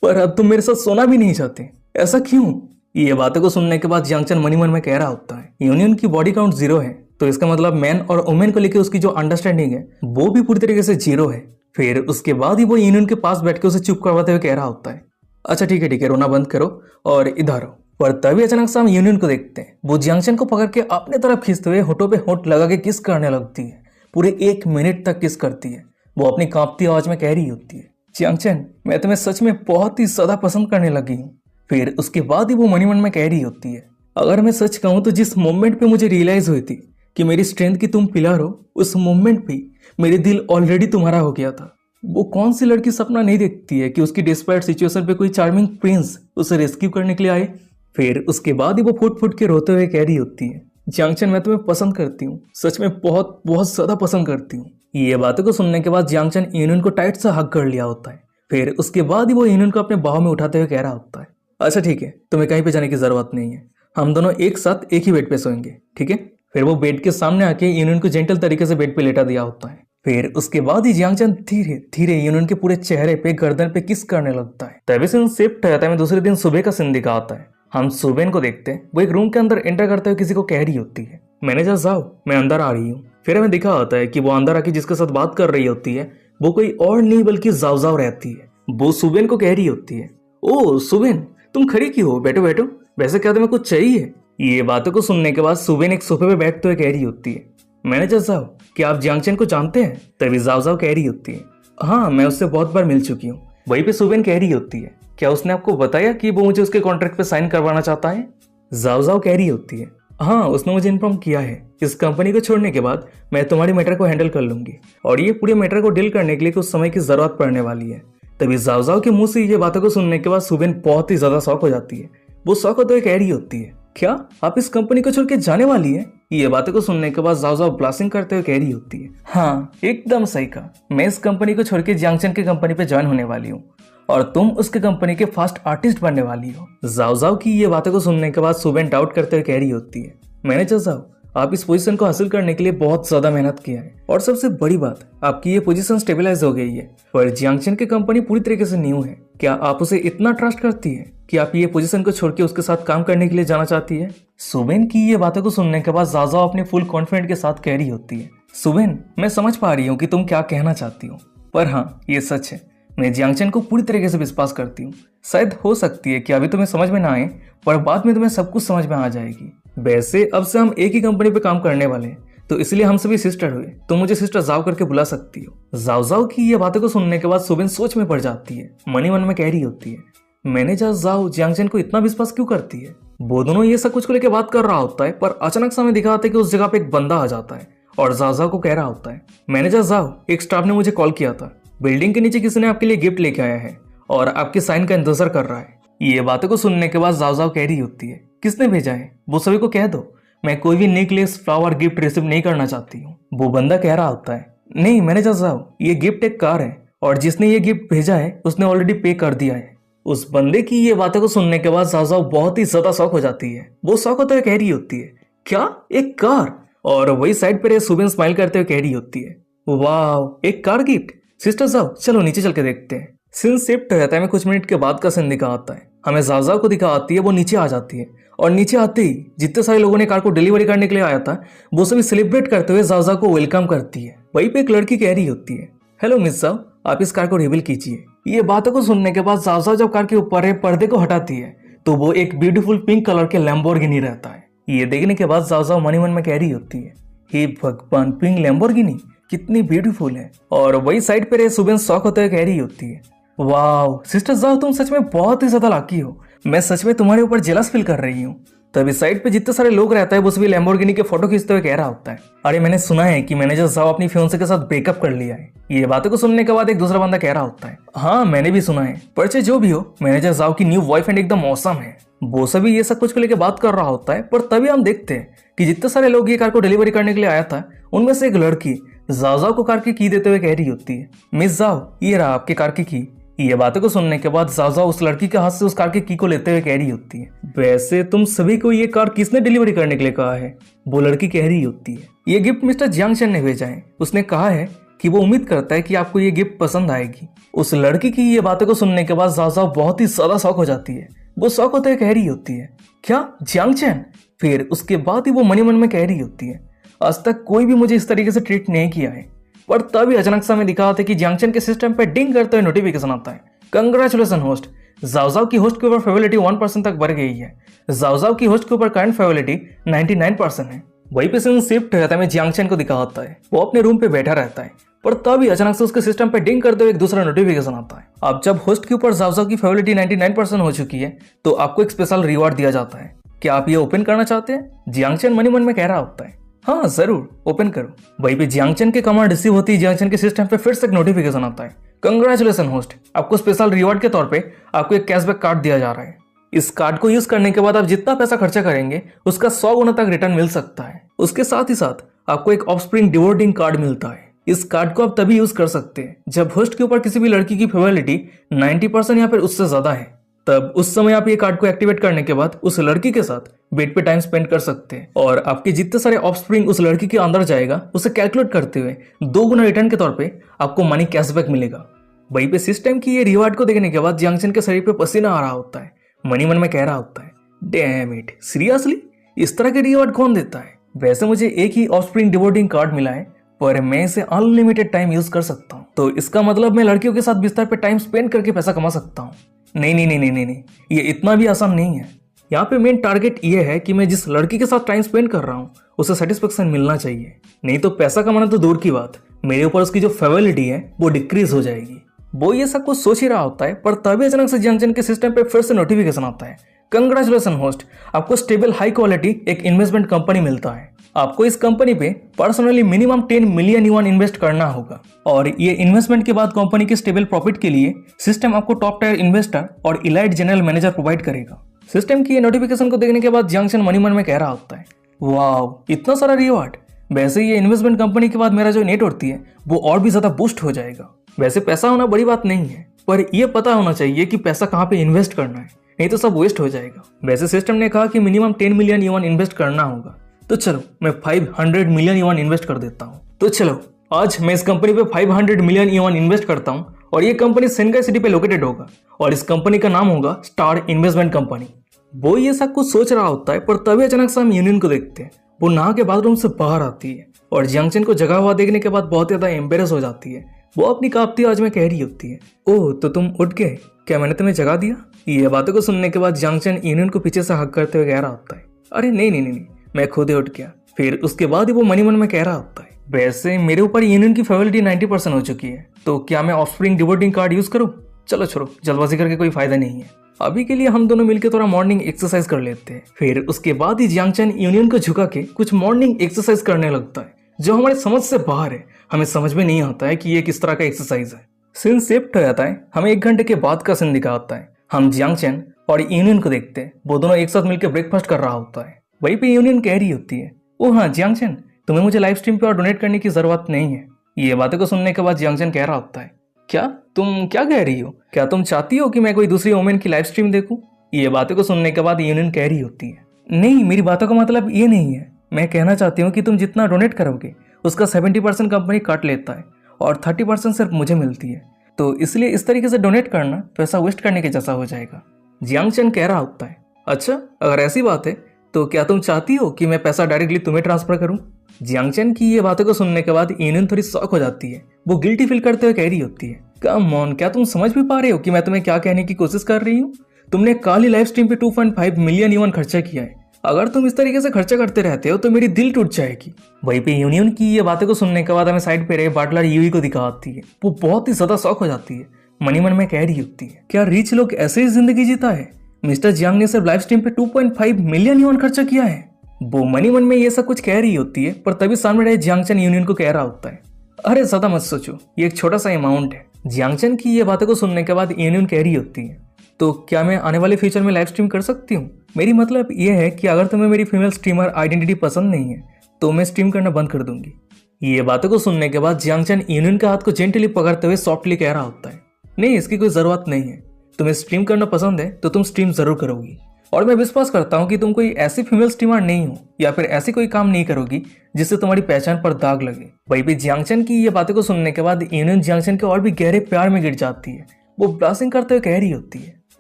पर अब तुम मेरे साथ सोना भी नहीं चाहते, ऐसा क्यों? ये बातों को सुनने के बाद जियांगचन मनी मन में कह रहा होता है, यूनियन की बॉडी काउंट 0 है, तो इसका मतलब मैन और वुमेन को लेकर उसकी जो अंडरस्टैंडिंग है वो भी पूरी तरीके से 0 है। फिर उसके बाद ही वो यूनियन के पास बैठ के उसे चुप करवाते हुए कह रहा होता है, अच्छा ठीक है रोना बंद करो और इधर आओ। पर तभी अचानक से हम यूनियन को देखते हैं, वो जियांगचन को पकड़ के अपने तरफ खींचते हुए होठों पे होठ लगा के किस करने लगती है। पूरे 1 मिनट तक किस करती है। वो अपनी कांपती आवाज में कह रही होती है, जियांगचन मैं तुम्हें सच में बहुत ही ज्यादा पसंद करने लगी हूँ। फिर उसके बाद ही वो मनी मन में कह रही होती है, अगर मैं सच कहूँ तो जिस मोमेंट पे मुझे रियलाइज हुई थी कि मेरी स्ट्रेंथ की तुम पिलर हो, उस मोमेंट पे मेरे दिल ऑलरेडी तुम्हारा हो गया था। वो कौन सी लड़की सपना नहीं देखती है कि उसकी डिस्पाइट सिचुएशन पे कोई चार्मिंग प्रिंस उसे रेस्क्यू करने के लिए आए। फिर उसके बाद ही वो फुट फुट के रोते हुए कह रही होती है, जियांगचन मैं तुम्हें पसंद करती हूँ, सच में बहुत बहुत ज्यादा पसंद करती हूँ। ये बातों को सुनने के बाद जियांगचन यूनियन को टाइट सा हक कर लिया होता है। फिर उसके बाद ही वो यूनियन को अपने बाहों में उठाते हुए कह रहा होता है, अच्छा ठीक है, तुम्हें कहीं पे जाने की जरूरत नहीं है, हम दोनों एक साथ एक ही बेड पे सोएंगे, ठीक है? फिर वो बेड के सामने आके यूनियन को जेंटल तरीके से बेड पे लेटा दिया होता है। फिर उसके बाद ही जियांगचन धीरे धीरे यूनियन के पूरे चेहरे पे, गर्दन पे किस करने लगता है। तभी सीन शिफ्ट हो जाता है। दूसरे दिन सुबह का सीन दिखा आता है। हम सुबेन को देखते हैं, वो एक रूम के अंदर एंटर करते हुए किसी को कह रही होती है, मैनेजर साहब मैं अंदर आ रही हूँ। फिर हमें दिखा होता है कि वो अंदर आके जिसके साथ बात कर रही होती है वो कोई और नहीं बल्कि जाओ रहती है। वो सुबेन को कह रही होती है, ओ सुबेन तुम खड़ी क्यों हो, बैठो बैठो, वैसे क्या तुम्हें कुछ चाहिए? ये बातों को सुनने के बाद सुबेन एक सोफे पे बैठते हुए कह रही होती है, मैनेजर साहब क्या आप जियांगचन को जानते हैं? तभी जाओ कह रही होती है, हाँ मैं उससे बहुत बार मिल चुकी हूँ। वहीं पे सुबेन कह रही होती है, क्या उसने आपको बताया कि वो मुझे उसके कॉन्ट्रैक्ट पे साइन करवाना चाहता है? जाओ कह रही होती है, हाँ, उसने मुझे इन्फॉर्म किया है इस कंपनी को छोड़ने के बाद मैं तुम्हारी मैटर को हैंडल कर लूंगी और ये पूरे मैटर को डील करने के लिए कुछ समय की जरूरत पड़ने वाली है। तभी जाओ जाओ के मुंह से ये बातों को सुनने के बाद सुबेन बहुत ही ज्यादा शौक हो जाती है। वो शौक होते हुए कह रही होती है, क्या आप इस कंपनी को छोड़ के जाने वाली है? ये बातों को सुनने के बाद जाओ जाओ ब्लास्टिंग करते हुए कह रही होती है, हाँ एकदम सही कहा, मैं इस कंपनी को छोड़ के जियांगचन की कंपनी पे ज्वाइन होने वाली हूँ और तुम उसके कंपनी के फास्ट आर्टिस्ट बनने वाली हो। जाओ जाओ की ये बातों को सुनने के बाद सुबेन डाउट करते हुए कह रही होती है, मैनेजर जाओ आप इस पोजीशन को हासिल करने के लिए बहुत ज्यादा मेहनत किया है और सबसे बड़ी बात आपकी ये पोजीशन स्टेबलाइज हो गई है, पर जियांगचन की कंपनी पूरी तरीके से न्यू है। क्या आप उसे इतना ट्रस्ट करती है कि आप ये पोजीशन को छोड़ के उसके साथ काम करने के लिए जाना चाहती है? सुबेन की ये बातों को सुनने के बाद जाओ अपने फुल कॉन्फिडेंट के साथ कह रही होती है, सुबेन मैं समझ पा रही हूँ कि तुम क्या कहना चाहती हो, पर हाँ ये सच है, मैं जियांगचन को पूरी तरीके से विश्वास करती हूँ। शायद हो सकती है कि अभी तुम्हें समझ में ना आए पर बाद में तुम्हें सब कुछ समझ में आ जाएगी। वैसे अब से हम एक ही कंपनी पे काम करने वाले हैं तो इसलिए हम सभी सिस्टर हुए, तो मुझे सिस्टर जाओ करके बुला सकती हो। जाओ जाओ की ये बातों को सुनने के बाद सुबेन सोच में पड़ जाती है, मनी मन में कह रही होती है, मैनेजर जाओ जियांगचन को इतना विश्वास क्यों करती है? वो दोनों ये सब कुछ को लेकर बात कर रहा होता है पर अचानक से हमें दिखाता है कि उस जगह पे एक बंदा आ जाता है और जाओ को कह रहा होता है, मैनेजर जाओ एक स्टाफ ने मुझे कॉल किया था, बिल्डिंग के नीचे किसी ने आपके लिए गिफ्ट लेके आया है और आपके साइन का इंतजार कर रहा है। ये बातों को सुनने के बाद जाओ कह रही होती है, किसने भेजा है? वो सभी को कह दो मैं कोई भी नेकलेस फ्लावर गिफ्ट रिसीव नहीं करना चाहती हूँ। वो बंदा कह रहा होता है, नहीं मैनेजर साहब ये गिफ्ट एक कार है और जिसने ये गिफ्ट भेजा है उसने ऑलरेडी पे कर दिया है। उस बंदे की ये बातों को सुनने के बाद जाओ बहुत ही ज्यादा शौक हो जाती है। वो शौक होते हुए कह रही होती है, क्या एक कार? और वही साइड पर सुबेन स्माइल करते हुए कह रही होती है, वाह एक कार गिफ्ट, सिस्टर जाओ चलो नीचे चल के देखते हैं। सीन शिफ्ट रहता है, कुछ मिनट के बाद का सीन दिखा आता है, हमें जाओ को दिखा आती है, वो नीचे आ जाती है और नीचे आते ही जितने सारे लोगों ने कार को डिलीवरी करने के लिए आया था वो सभी सेलिब्रेट करते हुए जाओ को वेलकम करती है। वहीं पे एक लड़की कह रही होती है, हेलो मिस जाओ आप इस कार को रिवील कीजिए। ये बातों को सुनने के बाद जाओ जब कार के ऊपर पर्दे को हटाती है तो वो एक ब्यूटीफुल पिंक कलर के लैम्बोर्गिनी रहता है। ये देखने के बाद जाओ मनी मन में कह रही होती है, हे भगवान पिंक लैम्बोर्गिनी कितनी ब्यूटीफुल है। और वही साइड पे सुबेन शौक होते हुए कह रही होती है, वाह सिस्टर जाओ तुम सच में बहुत ही ज्यादा लाकी हो, मैं सच में तुम्हारे ऊपर जेलस फील कर रही हूँ। तभी साइड पे जितने सारे लोग रहता है वो सभी लैम्बोर्गिनी के फोटो खींचते हुए कह रहा होता है, अरे मैंने सुना है कि मैनेजर साहब अपनी फियांसे के साथ ब्रेकअप कर लिया है। ये बातों को सुनने के बाद एक दूसरा बंदा कह रहा होता है, हाँ मैंने भी सुना है, पर चाहे जो भी हो मैनेजर साहब की न्यू बॉयफ्रेंड एकदम मौसम है। वो सभी ये सब कुछ को लेकर बात कर रहा होता है पर तभी हम देखते हैं कि जितने सारे लोग ये कार को डिलीवरी करने के लिए आया था उनमें से एक लड़की जाओ को कार की देते हुए कह रही होती है, मिस जाओ ये रहा आपके कार की। ये बातों को सुनने के बाद जाओ उस लड़की के हाथ से उस कार की को लेते हुए कह रही होती है, वैसे तुम सभी को ये कार किसने डिलीवरी करने के लिए कहा है? वो लड़की कह रही होती है, ये गिफ्ट मिस्टर जियांगचन ने भेजा है, उसने कहा है कि वो उम्मीद करता है कि आपको ये गिफ्ट पसंद आएगी। उस लड़की की ये बातों को सुनने के बाद जाओ बहुत ही ज्यादा शौक हो जाती है। वो शौक होते हुए कह रही होती है, क्या जियांगचन? फिर उसके बाद ही वो मनी मन में कह रही होती है, आज तक कोई भी मुझे इस तरीके से ट्रीट नहीं किया है। पर तभी अचानक से हमें दिखा था कि जियांगचन के सिस्टम पे डिंग करते हुए नोटिफिकेशन आता है, कंग्रेचुलेशन होस्ट, जाओ की होस्ट के ऊपर फेवरिटी 1% तक बढ़ गई है। जाओ की होस्ट के ऊपर करंट फेवरिटी 99% है। वहीं पे सीन शिफ्ट रहता है, जियांगचन को दिखा होता है, वो अपने रूम पे बैठा रहता है पर तभी अचानक से उसके सिस्टम पे डिंग करते हुए एक दूसरा नोटिफिकेशन आता है। अब जब होस्ट के ऊपर जाओ की फेवरिटी 99% हो चुकी है तो आपको एक स्पेशल रिवॉर्ड दिया जाता है, क्या आप ये ओपन करना चाहते हैं? जियांगचन मनी मन में कह रहा होता है, हाँ जरूर ओपन करो। वहीं पे जियांगचन के कमांड रिसीव होती है, जियांगचन के सिस्टम पे फिर से एक नोटिफिकेशन आता है, कंग्रेचुलेशन होस्ट, आपको स्पेशल रिवॉर्ड के तौर पे आपको एक कैशबैक कार्ड दिया जा रहा है। इस कार्ड को यूज करने के बाद आप जितना पैसा खर्चा करेंगे उसका 100 गुना तक रिटर्न मिल सकता है। उसके साथ ही साथ आपको एक ऑफस्प्रिंग डिवोर्डिंग कार्ड मिलता है। इस कार्ड को आप तभी यूज कर सकते हैं जब होस्ट के ऊपर किसी भी लड़की की फेवरिटी 90% या फिर उससे ज्यादा है, तब उस समय आप ये कार्ड को एक्टिवेट करने के बाद उस लड़की के साथ बेड पे टाइम स्पेंड कर सकते हैं और आपके जितने सारे ऑफस्प्रिंग उस लड़की के अंदर जाएगा उसे कैलकुलेट करते हुए 2 गुना रिटर्न के तौर पे आपको मनी कैशबैक मिलेगा। वहीं पे सिस्टम की ये रिवार्ड को देखने के बाद जियांगचन के शरीर पे पसीना आ रहा होता है, मनी मन में कह रहा होता है, डैम इट, सीरियसली इस तरह के रिवार्ड कौन देता है? वैसे मुझे एक ही ऑफस्प्रिंग डिवोर्डिंग कार्ड मिला है पर मैं इसे अनलिमिटेड टाइम यूज कर सकता हूँ, तो इसका मतलब मैं लड़कियों के साथ बिस्तर पे टाइम स्पेंड करके पैसा कमा सकता हूँ। नहीं नहीं नहीं नहीं नहीं नहीं, ये इतना भी आसान नहीं है। यहाँ पे मेन टारगेट ये है कि मैं जिस लड़की के साथ टाइम स्पेंड कर रहा हूँ उसे सेटिस्फेक्शन मिलना चाहिए, नहीं तो पैसा कमाना तो दूर की बात, मेरे ऊपर उसकी जो फेवरिटी है वो डिक्रीज हो जाएगी। वो ये सब कुछ सोच ही रहा होता है पर तभी अचानक से जियांगचन के सिस्टम पे फिर से नोटिफिकेशन आता है, कंग्रेचुलेसन होस्ट, आपको स्टेबल हाई क्वालिटी एक इन्वेस्टमेंट कंपनी मिलता है। आपको इस कंपनी पे personally minimum 10 million yuan invest करना होगा और ये इन्वेस्टमेंट के बाद कंपनी के स्टेबल प्रॉफिट के लिए सिस्टम आपको टॉप टायर इन्वेस्टर और इलाइट जनरल मैनेजर प्रोवाइड करेगा। सिस्टम की ये नोटिफिकेशन को देखने के बाद जियांग चेन मनी मन में कह रहा होता है, वाव इतना सारा रिवॉर्ड। वैसे ये इन्वेस्टमेंट कंपनी के बाद मेरा जो नेट होती है वो और भी ज्यादा बूस्ट हो जाएगा। वैसे पैसा होना बड़ी बात नहीं है, पर यह पता होना चाहिए कि पैसा कहाँ पे इन्वेस्ट करना है, नहीं तो सब वेस्ट हो जाएगा। वैसे सिस्टम ने कहा कि मिनिमम 10 मिलियन युआन इन्वेस्ट करना होगा, तो चलो मैं 500 मिलियन युआन इन्वेस्ट कर देता हूँ। तो चलो आज मैं इस कंपनी पे 500 मिलियन युआन इन्वेस्ट करता हूँ और ये कंपनी सेंगाई सिटी पे लोकेटेड होगा और इस कंपनी का नाम होगा स्टार इन्वेस्टमेंट कंपनी। वो ये सब कुछ सोच रहा होता है, पर तभी अचानक से हम यूनियन को देखते हैं। वो नहा के बाथरूम से बाहर आती है और जियांग चेन को जगा हुआ देखने के बाद बहुत ज्यादा एम्बेरस हो जाती है। वो अपनी कांपती आवाज में कह रही होती है, ओह तो तुम उठ गए, क्या मैंने तुम्हें जगा दिया? ये बातों को सुनने के बाद जियांग चेन यूनियन को पीछे से हक करते हुए कह रहा होता है, अरे नहीं, मैं खुद ही उठ गया। फिर उसके बाद ही वो मनी मन में कह रहा होता है, वैसे मेरे ऊपर यूनियन की फेवरिटी 90% हो चुकी है, तो क्या मैं ऑफस्प्रिंग डिवोटिंग कार्ड यूज करूं? चलो छोड़ो, जल्दबाजी करके कोई फायदा नहीं है। अभी के लिए हम दोनों मिलकर थोड़ा मॉर्निंग एक्सरसाइज कर लेते हैं। फिर उसके बाद ही जियांग चेन यूनियन को झुका के कुछ मॉर्निंग एक्सरसाइज करने लगता है जो हमारे समझ से बाहर है। हमें समझ में नहीं आता है कि ये किस तरह का एक्सरसाइज है। सीन शिफ्ट हो जाता है, हमें 1 घंटे के बाद का सीन दिखाता है। हम जियांग चेन और यूनियन को देखते हैं, वो दोनों एक साथ मिलकर ब्रेकफास्ट कर रहा होता है। वहीं पे यूनियन कह रही होती है, ओ हाँ जियांग चेन, तुम्हें मुझे लाइव स्ट्रीम पे और डोनेट करने की जरूरत नहीं है। ये बातें को सुनने के बाद जियांग चेन कह रहा होता है, क्या तुम क्या कह रही हो? क्या तुम चाहती हो कि मैं कोई दूसरी वुमेन की लाइव स्ट्रीम देखूं? ये बातें को सुनने के बाद यूनियन कह रही होती है, नहीं मेरी बातों का मतलब ये नहीं है। मैं कहना चाहती हूँ कि तुम जितना डोनेट करोगे उसका 70% कंपनी काट लेता है और 30% सिर्फ मुझे मिलती है, तो इसलिए इस तरीके से डोनेट करना पैसा वेस्ट करने के जैसा हो जाएगा। जियांग चेन कह रहा होता है, अच्छा अगर ऐसी बात है तो क्या तुम चाहती हो कि मैं पैसा डायरेक्टली तुम्हें ट्रांसफर करूं? जियांग चेन की ये बातों को सुनने के बाद यूनियन थोड़ी शॉक हो जाती है। वो गिल्टी फील करते हुए कह रही होती है, कम ऑन, क्या तुम समझ भी पा रहे हो कि मैं तुम्हें क्या कहने की कोशिश कर रही हूँ? तुमने कल ही लाइव स्ट्रीम पे 2.5 मिलियन युआन खर्चा किया है। अगर तुम इस तरीके से खर्चा करते रहते हो तो मेरी दिल टूट जाएगी। वहीं पे यूनियन की ये बातें को सुनने के बाद हमें साइड पे रहे बाटलर यूई को दिखाती है। वो बहुत ही ज्यादा शॉक हो जाती है। मनी मन में कह रही होती है, क्या रिच लोग ऐसे ही जिंदगी जीता है? मिस्टर जियांग ने सिर्फ लाइव स्ट्रीम पे 2.5 मिलियन युआन खर्चा किया है। वो मनी मन में ये सब कुछ कह रही होती है, पर तभी सामने रहे जियांग चेन यूनियन को कह रहा होता है, अरे ज्यादा मत सोचो, ये एक छोटा सा अमाउंट है। जियांग चेन की ये बातें को सुनने के बाद यूनियन कह रही होती है, तो क्या मैं आने वाले फ्यूचर में लाइव स्ट्रीम कर सकती हूँ? मेरी मतलब ये है कि अगर तुम्हें मेरी फीमेल स्ट्रीमर आइडेंटिटी पसंद नहीं है तो मैं स्ट्रीम करना बंद कर दूंगी। ये बातों को सुनने के बाद जियांग चेन यूनियन का हाथ को जेंटली पकड़ते हुए सॉफ्टली कह रहा होता है, नहीं इसकी कोई जरूरत नहीं है, तुम्हें स्ट्रीम करना पसंद है तो तुम स्ट्रीम जरूर करोगी और मैं विश्वास करता हूँ कि तुम कोई ऐसी फीमेल स्ट्रीमर नहीं हो या फिर ऐसी कोई काम नहीं करोगी जिससे तुम्हारी पहचान पर दाग लगे। वहीं पे जियांग चेन की ये बातें को सुनने के बाद यूनियन जियांग चेन के और भी गहरे प्यार में गिर जाती है। वो ब्लासिंग करते हुए कह रही होती है,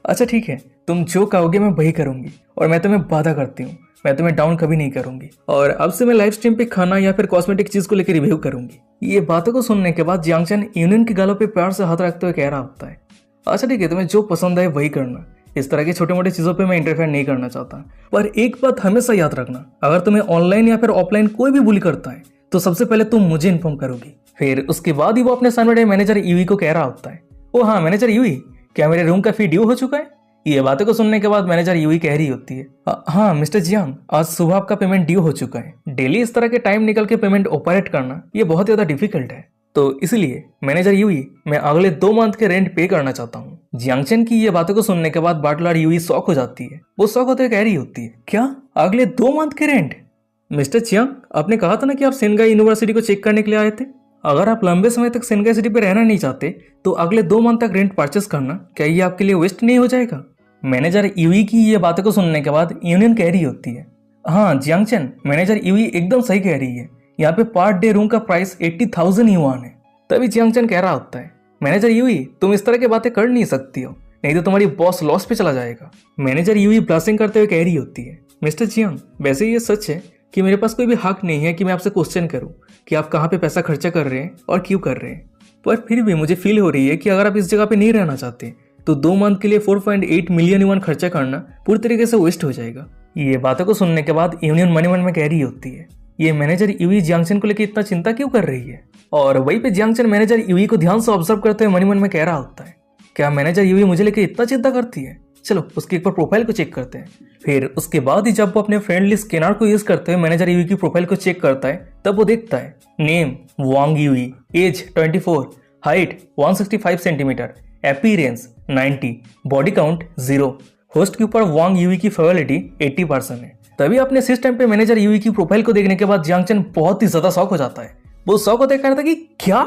अच्छा ठीक है, तुम जो कहोगे मैं वही करूंगी और मैं तुम्हें वादा करती हूँ मैं तुम्हें डाउन कभी नहीं करूंगी और अब से मैं लाइव स्ट्रीम पे खाना या फिर कॉस्मेटिक चीज को लेकर रिव्यू करूंगी। ये बातों को सुनने के बाद जियांग चेन यूनियन के गालों पे प्यार से हाथ रखते हुए कह रहा होता है, अच्छा ठीक है, तुम्हें जो पसंद है वही करना, इस तरह की छोटे मोटे चीजों पे मैं इंटरफेयर नहीं करना चाहता। पर एक बात हमेशा याद रखना, अगर तुम्हें ऑनलाइन या फिर ऑफलाइन कोई भी बुली करता है तो सबसे पहले तुम मुझे इन्फॉर्म करोगी। फिर उसके बाद ही वो अपने सामने मैनेजर यूई को कह रहा होता है, ओ हाँ मैनेजर यूई, क्या मेरे रूम का फी ड्यू हो चुका है? ये बातें को सुनने के बाद मैनेजर यूई कह रही होती है, हाँ मिस्टर जियांग, आज सुबह आपका पेमेंट ड्यू हो चुका है। डेली इस तरह के टाइम निकल के पेमेंट ऑपरेट करना ये बहुत ज्यादा डिफिकल्ट है, तो इसलिए मैनेजर यूई मैं अगले 2 मंथ के रेंट पे करना चाहता हूँ। जियांग चेन की ये बातों को सुनने के बाद बाटलर यूई शॉक हो जाती है। वो शॉक होते हुए कह रही होती है, क्या अगले 2 मंथ के रेंट? मिस्टर जियांग, आपने कहा था ना कि आप सेंगाई यूनिवर्सिटी को चेक करने के लिए आए थे। अगर आप लंबे समय तक सेंगाई सिटी पे रहना नहीं चाहते तो अगले 2 मंथ तक रेंट परचेस करना क्या ये आपके लिए वेस्ट नहीं हो जाएगा? मैनेजर यूई की ये बातों को सुनने के बाद यूनियन कह रही होती है, हाँ जियांग चेन, मैनेजर यूई एकदम सही कह रही है, यहाँ पे पर डे रूम का प्राइस 80,000 युआन है। तभी जियांग चेन कह रहा होता है, मैनेजर यूई तुम इस तरह की बातें कर नहीं सकती हो, नहीं तो तुम्हारी बॉस लॉस पे चला जाएगा। मैनेजर यूई ब्लशिंग करते हुए कह रही होती है, मिस्टर जियांग, वैसे ये सच है कि मेरे पास कोई भी हक नहीं है कि मैं आपसे क्वेश्चन करूं कि आप कहाँ पे पैसा खर्चा कर रहे हैं और क्यों कर रहे हैं, पर फिर भी मुझे फील हो रही है कि अगर आप इस जगह पे नहीं रहना चाहते तो 2 मंथ के लिए 4.8 मिलियन युआन खर्चा करना पूरी तरीके से वेस्ट हो जाएगा। ये बातों को सुनने के बाद यूनियन मनी मन में कह रही होती है, ये मैनेजर यूई जियांग चेन को लेकर इतना चिंता क्यों कर रही है? और वहीं पे जियांग चेन मैनेजर यूई को ध्यान से ऑब्जर्व करते हुए मनी मन में कह रहा होता है, क्या मैनेजर यूई मुझे लेकर इतना चिंता करती है? चलो उसकी एक बार प्रोफाइल को चेक करते हैं। फिर उसके बाद ही जब वो अपने फ्रेंडली स्कैनर को यूज करते हुए मैनेजर यूई की प्रोफाइल को चेक करता है, तब वो देखता है name Wang Yue, age 24, height 165 centimetre, appearance 90, body count 0, host के ऊपर वांग यूई की फेवरिटी 80% है। तभी अपने सिस्टम पे मैनेजर यूई की प्रोफाइल को देखने के बाद जियांग चेन बहुत ही ज्यादा शॉक हो जाता है। वो शॉक होते कहता कि क्या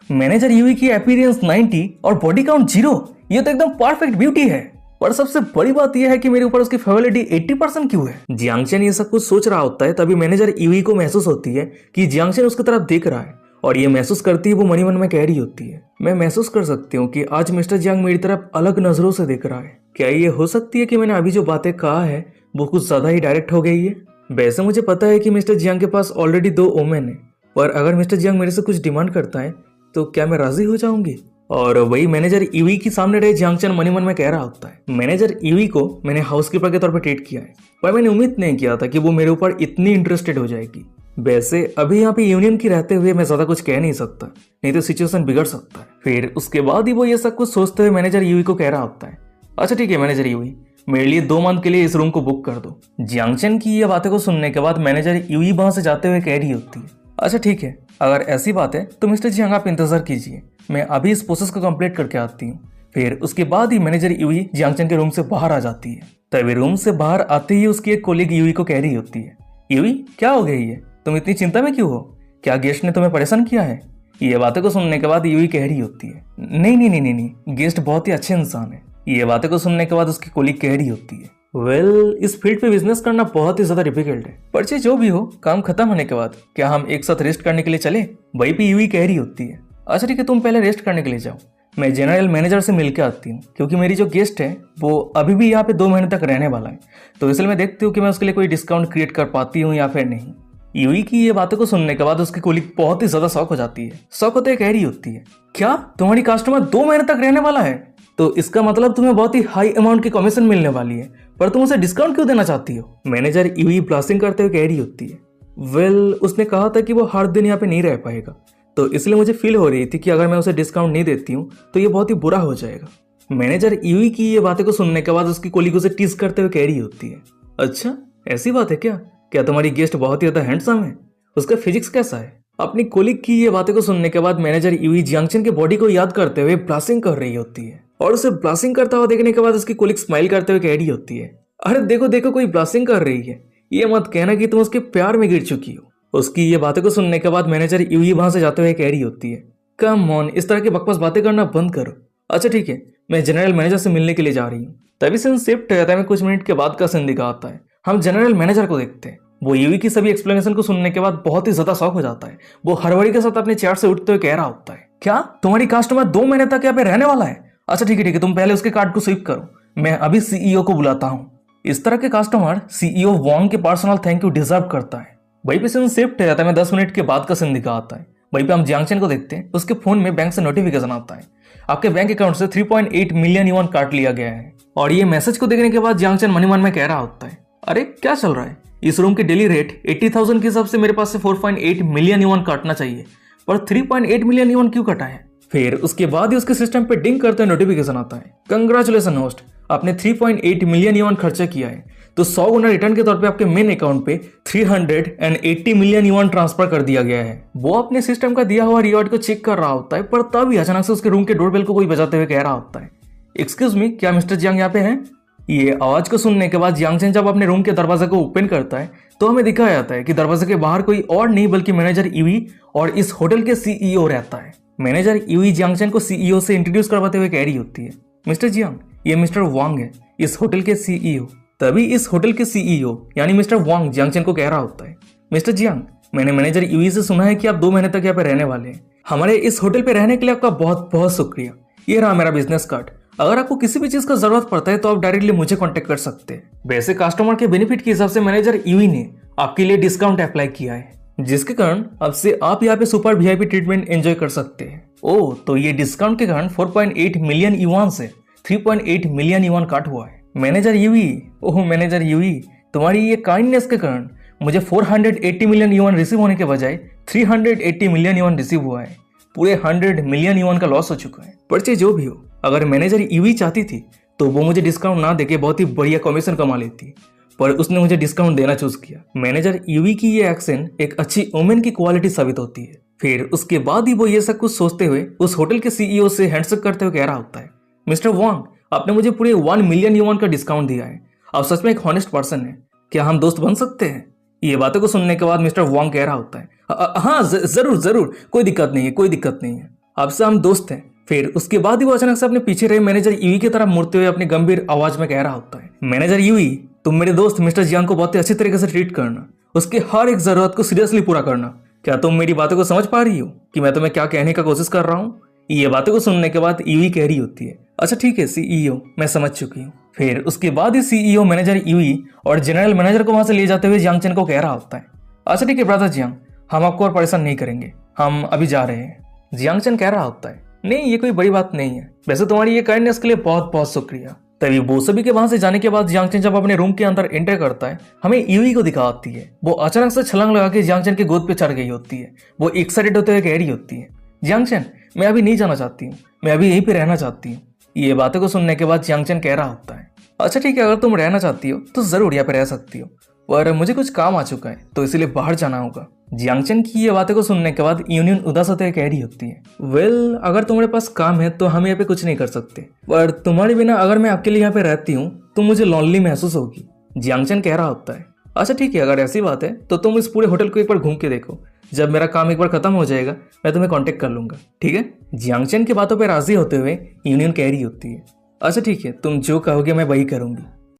मैनेजर यूई की अपीयरेंस 90 और बॉडी काउंट 0, ये तो एकदम परफेक्ट ब्यूटी है। पर सबसे बड़ी बात यह है कि मेरे ऊपर उसकी फेवरिटी 80% क्यों है। जियांग चेन ये सब कुछ सोच रहा होता है, तभी मैनेजर यूई को महसूस होती है कि जियांग चेन उसकी तरफ देख रहा है, और ये महसूस करती है वो मन ही मन में कह रही होती है, मैं महसूस कर सकती हूँ कि आज मिस्टर जियांग मेरी तरफ अलग नजरों से देख रहा है। क्या ये हो सकती है कि मैंने अभी जो बातें कहा है वो कुछ ज्यादा ही डायरेक्ट हो गई है। वैसे मुझे पता है कि मिस्टर जियांग के पास ऑलरेडी 2 ओमेन है, पर अगर मिस्टर जियांग मेरे से कुछ डिमांड करता है तो क्या मैं राजी हो जाऊंगी। और वही मैनेजर यूई के सामने रहे जियांग चेन मन ही मन में कह रहा होता है, मैनेजर यूई को मैंने हाउसकीपर के तौर पर ट्रीट किया है, पर मैंने उम्मीद नहीं किया था कि वो मेरे ऊपर इतनी इंटरेस्टेड हो जाएगी। वैसे अभी यहाँ पे यूनियन की रहते हुए मैं ज्यादा कुछ कह नहीं सकता, नहीं तो सिचुएशन बिगड़ सकता है। फिर उसके बाद ही वो ये सब कुछ सोचते हुए मैनेजर यूई को कह रहा होता है, अच्छा ठीक है मैनेजर यूई, मेरे लिए 2 मंथ के लिए इस रूम को बुक कर दो। जियांग चेन की ये बातें को सुनने के बाद मैनेजर यूई वहां से जाते हुए कह रही होती है, अच्छा ठीक है, अगर ऐसी बात है तो मिस्टर जियांग आप इंतजार कीजिए, मैं अभी इस प्रोसेस को कंप्लीट करके आती हूँ। फिर उसके बाद ही मैनेजर यूई जियांग चेन के रूम से बाहर आ जाती है। तभी रूम से बाहर आते ही उसकी एक कोलीग यूई को कह रही होती है, यूई क्या हो गई है, तुम इतनी चिंता में क्यों हो, क्या गेस्ट ने तुम्हें परेशान किया है। ये बातें को सुनने के बाद यूई कह रही होती है, नहीं नहीं नहीं नहीं नहीं, गेस्ट बहुत ही अच्छे इंसान है। ये बातें को सुनने के बाद उसकी कोलीग कह रही होती है, वेल इस फील्ड पे बिजनेस करना बहुत ही ज्यादा डिफिकल्ट है, पर चाहे जो भी हो काम खत्म होने के बाद क्या हम एक साथ रेस्ट करने के लिए चले। वही पे यूई कह रही होती है, अच्छा ठीक है तुम पहले रेस्ट करने के लिए जाओ, मैं जनरल मैनेजर से मिलकर आती हूँ, क्योंकि मेरी जो गेस्ट है वो अभी भी यहाँ पे 2 महीने तक रहने वाला है, तो इसलिए मैं देखती हूँ कि मैं उसके लिए कोई डिस्काउंट क्रिएट कर पाती हूँ या फिर नहीं। यूई की ये बातों को सुनने के बाद उसकी कोलीग बहुत ही ज्यादा शॉक हो जाती है। शॉक होते कह रही होती है, क्या तुम्हारी कस्टमर 2 महीने तक रहने वाला है, तो इसका मतलब तुम्हें बहुत ही हाई अमाउंट की कमीशन मिलने वाली है, पर तुम उसे डिस्काउंट क्यों देना चाहती हो। मैनेजर यूई ब्लास्टिंग करते हुए कह रही होती है, वेल उसने कहा था कि वो हर दिन यहाँ पे नहीं रह पाएगा, तो इसलिए मुझे फील हो रही थी कि अगर मैं उसे डिस्काउंट नहीं देती हूँ तो ये बहुत ही बुरा हो जाएगा। मैनेजर यूई की ये बातें को सुनने के बाद उसकी कोलीग उसे टीज करते हुए कह रही होती है, अच्छा ऐसी बात है क्या तुम्हारी गेस्ट बहुत ही ज्यादा हैंडसम है, उसका फिजिक्स कैसा है। अपनी कोलीग की ये बातें को सुनने के बाद मैनेजर यूई जियांग चेन के बॉडी को याद करते हुए ब्लास्टिंग कर रही होती है, और उसे ब्लास्टिंग करता हुआ देखने के बाद उसकी कोलीग स्माइल करते हुए कह रही होती है, अरे देखो देखो कोई ब्लास्टिंग कर रही है, ये मत कहना कि तुम उसके प्यार में गिर चुकी हो। उसकी ये बातें को सुनने के बाद मैनेजर यूई वहां से जाते हुए कह रही होती है, कम ऑन इस तरह की बकवास बातें करना बंद करो, अच्छा ठीक है मैं जनरल मैनेजर से मिलने के लिए जा रही हूँ। तभी सीन शिफ्ट हो जाता है, कुछ मिनट के बाद का सीन दिखाता है, हम जनरल मैनेजर को देखते हैं। वो यूई की सभी एक्सप्लेनेशन को सुनने के बाद बहुत ही ज्यादा शॉक हो जाता है। वो हड़बड़ी के साथ अपने चेयर से उठते हुए कह रहा होता है, क्या तुम्हारी कस्टमर 2 महीने तक यहाँ पे रहने वाला है, अच्छा ठीक है तुम पहले उसके कार्ड को स्वीप करो, मैं अभी सीईओ को बुलाता हूँ। इस तरह के कस्टमर सीईओ वांग के पर्सनल थैंक यू डिजर्व करता है। वहीं पे सीन शिफ्ट हो जाता है, 10 मिनट के बाद का सीन दिखाता है। वहीं पे हम जियांग चेन को देखते हैं, उसके फोन में बैंक से नोटिफिकेशन आता है, आपके बैंक अकाउंट से 3.8 मिलियन युआन काट लिया गया है। और ये मैसेज को देखने के बाद जियांग चेन मन ही मन में कह रहा होता है, अरे क्या चल रहा है, इस रूम की डेली रेट 80,000 के हिसाब से मेरे पास से 4.8 मिलियन युआन काटना चाहिए, पर 3.8 मिलियन युआन क्यों कटा है। फिर उसके बाद ही उसके सिस्टम पे डिंग करते नोटिफिकेशन आता है, कंग्रेचुलेशन होस्ट, आपने 3.8 मिलियन युआन खर्चा किया है, तो 100 गुना रिटर्न के तौर पे आपके मेन अकाउंट पे 380 मिलियन युआन ट्रांसफर कर दिया गया है। वो अपने सिस्टम का दिया हुआ रिवॉर्ड को चेक कर रहा होता है, पर तभी अचानक से उसके रूम के डोरबेल को कोई बजाते हुए कह रहा होता है, एक्सक्यूज मी क्या मिस्टर जियांग यहाँ पे हैं। ये आवाज को सुनने के बाद जियांग चेन जब अपने रूम के दरवाजे को ओपन करता है तो हमें दिखाया जाता है कि दरवाजे के बाहर कोई और नहीं बल्कि मैनेजर यूई और इस होटल के सीईओ रहता है। मैनेजर यूई जियांग चेन को सीईओ से इंट्रोड्यूस करवाते हुए कह रही होती है, मिस्टर जियांग ये मिस्टर वांग है, इस होटल के सीईओ। तभी इस होटल के सीईओ यानी मिस्टर वांग जियांग चेन को कह रहा होता है, मिस्टर जियांग मैंने मैनेजर यूई से सुना है कि आप 2 महीने तक यहाँ पे रहने वाले हैं, हमारे इस होटल पे रहने के लिए आपका बहुत बहुत शुक्रिया, ये रहा मेरा बिजनेस कार्ड, अगर आपको किसी भी चीज का जरूरत पड़ता है तो आप डायरेक्टली मुझे कांटेक्ट कर सकते हैं। वैसे कस्टमर के बेनिफिट के हिसाब से मैनेजर यूई ने आपके लिए डिस्काउंट अप्लाई किया है, जिसके कारण अब से आप यहाँ पे सुपर वीआईपी ट्रीटमेंट एंजॉय कर सकते हैं। ओह तो ये डिस्काउंट के कारण 4.8 मिलियन युआन से 3.8 मिलियन युआन काट हुआ है। मैनेजर यूई, ओह मैनेजर यूई तुम्हारी ये काइंडनेस के कारण मुझे 480 मिलियन युआन रिसीव होने के बजाय 380 मिलियन युआन रिसीव हुआ है, पूरे 100 मिलियन युआन का लॉस हो चुका है। पर चाहे जो भी हो, अगर मैनेजर यूई चाहती थी तो वो मुझे डिस्काउंट ना देके बहुत ही बढ़िया कमीशन कमा लेती, पर उसने मुझे डिस्काउंट देना चूज किया। मैनेजर यूवी की ये एक्शन एक अच्छी वुमेन की क्वालिटी साबित होती है। फिर उसके बाद ही वो ये सब कुछ सोचते हुए उस होटल के सीईओ से हैंडशेक करते हुए कह रहा होता है, मिस्टर वांग, आपने मुझे पूरे 1 मिलियन युआन का डिस्काउंट दिया है। आप सच में एक हॉनेस्ट पर्सन है, क्या हम दोस्त बन सकते हैं? ये बातों को सुनने के बाद मिस्टर वांग कह रहा होता है, हाँ जरूर जरूर, कोई दिक्कत नहीं है, कोई दिक्कत नहीं है, आपसे हम दोस्त हैं। फिर उसके बाद ही वो अचानक से अपने पीछे रहे मैनेजर यूई की तरफ मुड़ते हुए अपनी गंभीर आवाज में कह रहा होता है, मैनेजर यूई, तुम मेरे दोस्त मिस्टर जियांग को बहुत ही अच्छे तरीके से ट्रीट करना, उसकी हर एक जरूरत को सीरियसली पूरा करना। क्या तुम मेरी बातों को समझ पा रही हो कि मैं तुम्हें क्या कहने का कोशिश कर रहा हूँ? ये बातें को सुनने के बाद यूई कह रही होती है, अच्छा ठीक है सीईओ, मैं समझ चुकी हूँ। फिर उसके बाद ही सीईओ मैनेजर यूई और जनरल मैनेजर को वहां से ले जाते हुए जियांग चेन को कह रहा होता है, अच्छा ठीक है ब्रदर जियांग, हम आपको और परेशान नहीं करेंगे, हम अभी जा रहे हैं। जियांग चेन कह रहा होता है, नहीं ये कोई बड़ी बात नहीं है, वैसे तुम्हारी ये काइंडनेस के लिए बहुत बहुत शुक्रिया। तभी बोसबी के वहां से जाने के बाद जियांग चेन जब अपने रूम के अंदर एंटर करता है, हमें यूई को दिखाती है। वो अचानक से छलांग लगा के जियांग चेन की गोद पे चढ़ गई होती है। वो एक्साइटेड होते हुए कह रही होती है, जियांग चेन, मैं अभी नहीं जाना चाहती हूँ, मैं अभी यहीं पे रहना चाहती हूँ। ये बातें को सुनने के बाद जियांग चेन कह रहा होता है, अच्छा ठीक है, अगर तुम रहना चाहती हो तो जरूर यहाँ पे रह सकती हो, पर मुझे कुछ काम आ चुका है तो इसीलिए बाहर जाना होगा। जियांग चेन की ये बातें को सुनने के बाद यूनियन उदास होते हुए कह रही होती है, वेल अगर तुम्हारे पास काम है तो हम यहाँ पे कुछ नहीं कर सकते, पर तुम्हारे बिना अगर मैं अकेले यहाँ पे रहती हूँ तो मुझे लॉनली महसूस होगी। जियांग चेन कह रहा होता है, अच्छा ठीक है, अगर ऐसी बात है तो तुम इस पूरे होटल को एक बार घूम के देखो, जब मेरा काम एक बार खत्म हो जाएगा मैं तुम्हें कांटेक्ट कर लूंगा, ठीक है? जियांग चेन की बातों पर राजी होते हुए यूनियन कह रही होती है, अच्छा ठीक है, तुम जो कहोगे मैं वही करूंगी।